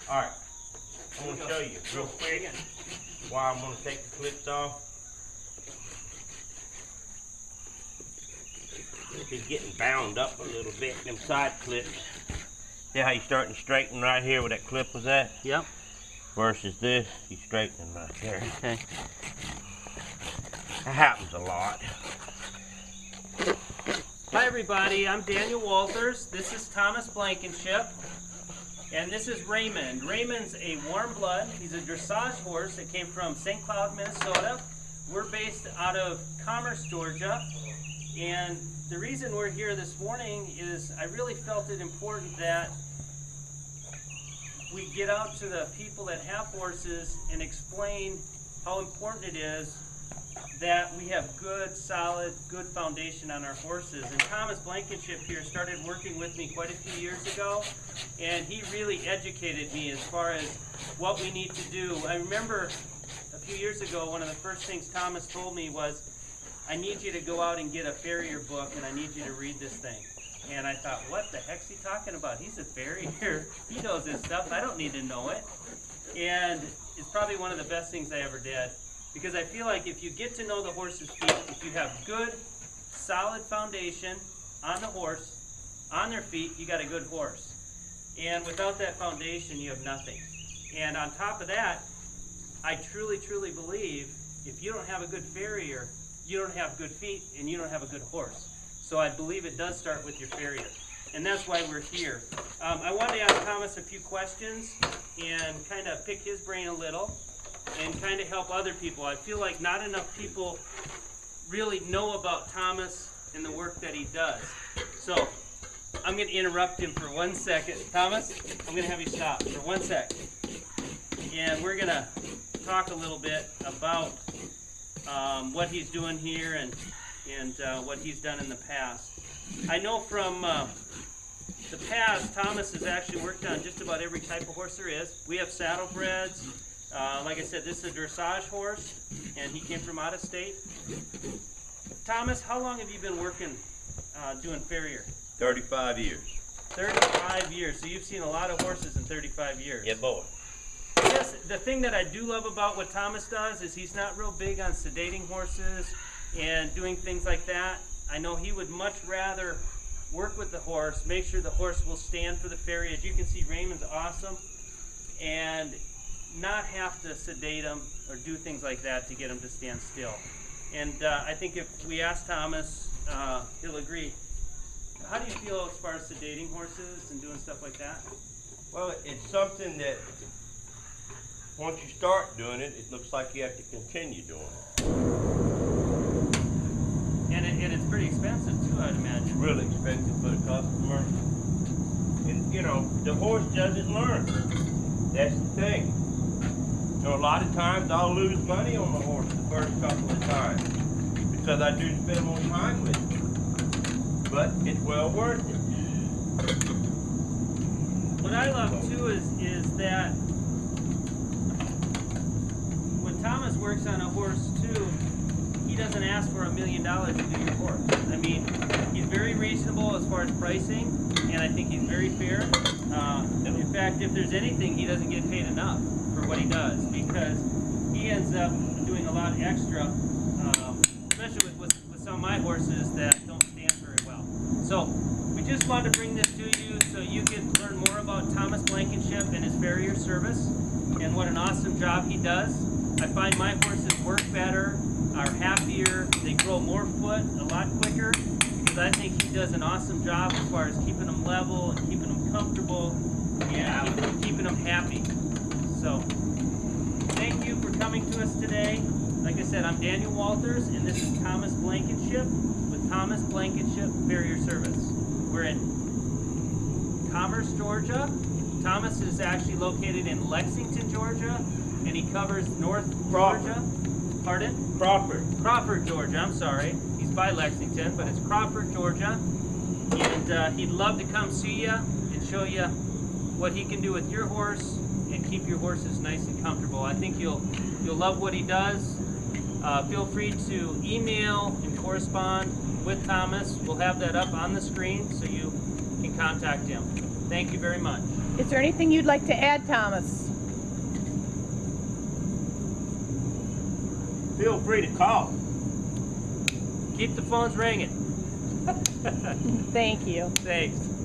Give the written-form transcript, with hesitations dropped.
Alright, I'm going to show you real quick why I'm going to take the clips off. He's getting bound up a little bit, them side clips. See how he's starting to straighten right here where that clip was at? Yep. Versus this, he's straightening right there. Okay. That happens a lot. Hi everybody, I'm Daniel Walters. This is Thomas Blankenship. And this is Raymond. Raymond's a warm blood. He's a dressage horse that came from St. Cloud, Minnesota. We're based out of Commerce, Georgia. And the reason we're here this morning is I really felt it important that we get out to the people that have horses and explain how important it is that we have good, solid, good foundation on our horses. And Thomas Blankenship here started working with me quite a few years ago, and he really educated me as far as what we need to do. I remember a few years ago, one of the first things Thomas told me was, I need you to go out and get a farrier book, and I need you to read this thing. And I thought, what the heck's he talking about? He's a farrier. He knows this stuff. I don't need to know it. And it's probably one of the best things I ever did. Because I feel like if you get to know the horse's feet, if you have good, solid foundation on the horse, on their feet, you got a good horse. And without that foundation, you have nothing. And on top of that, I truly, truly believe if you don't have a good farrier, you don't have good feet, and you don't have a good horse. So I believe it does start with your farrier. And that's why we're here. I wanted to ask Thomas a few questions and kind of pick his brain a little and kind of help other people. I feel like not enough people really know about Thomas and the work that he does. So I'm going to interrupt him for 1 second. Thomas, I'm going to have you stop for 1 sec. And we're going to talk a little bit about what he's doing here and what he's done in the past. I know from the past, Thomas has actually worked on just about every type of horse there is. We have saddlebreds. Like I said, this is a dressage horse, and he came from out of state. Thomas, how long have you been working doing farrier? 35 years. 35 years. So you've seen a lot of horses in 35 years. Yeah, boy. Yes, the thing that I do love about what Thomas does is he's not real big on sedating horses and doing things like that. I know he would much rather work with the horse, make sure the horse will stand for the farrier. As you can see, Raymond's awesome, and not have to sedate him or do things like that to get him to stand still. And I think if we ask Thomas, he'll agree. How do you feel as far as sedating horses and doing stuff like that? Well, it's something that once you start doing it, it looks like you have to continue doing it. And it's pretty expensive too, I'd imagine. It's really expensive for the customer. And you know, the horse doesn't learn. That's the thing. You know, a lot of times I'll lose money on the horse the first couple of times because I do spend more time with it. But it's well worth it. What I love too is that when Thomas works on a horse too, he doesn't ask for $1 million to do your horse. I mean, he's very reasonable as far as pricing, and I think he's very fair. In fact, if there's anything, he doesn't get paid enough for what he does because he ends up doing a lot extra, especially with some of my horses that don't stand very well. So we just wanted to bring this to you so you can learn more about Thomas Blankenship and his farrier service and what an awesome job he does. I find my horses work better, are happier, they grow more foot a lot quicker because I think he does an awesome job as far as keeping them level and keeping them comfortable and keeping them happy. So, thank you for coming to us today. Like I said, I'm Daniel Walters, and this is Thomas Blankenship with Thomas Blankenship Farrier Service. We're in Commerce, Georgia. Thomas is actually located in Lexington, Georgia, and he covers North Georgia. Pardon? Crawford, Georgia. I'm sorry. He's by Lexington, but it's Crawford, Georgia. And he'd love to come see you and show you what he can do with your horse and keep your horses nice and comfortable. I think you'll love what he does. Feel free to email and correspond with Thomas. We'll have that up on the screen so you can contact him. Thank you very much. Is there anything you'd like to add, Thomas? Feel free to call. Keep the phones ringing. Thank you. Thanks.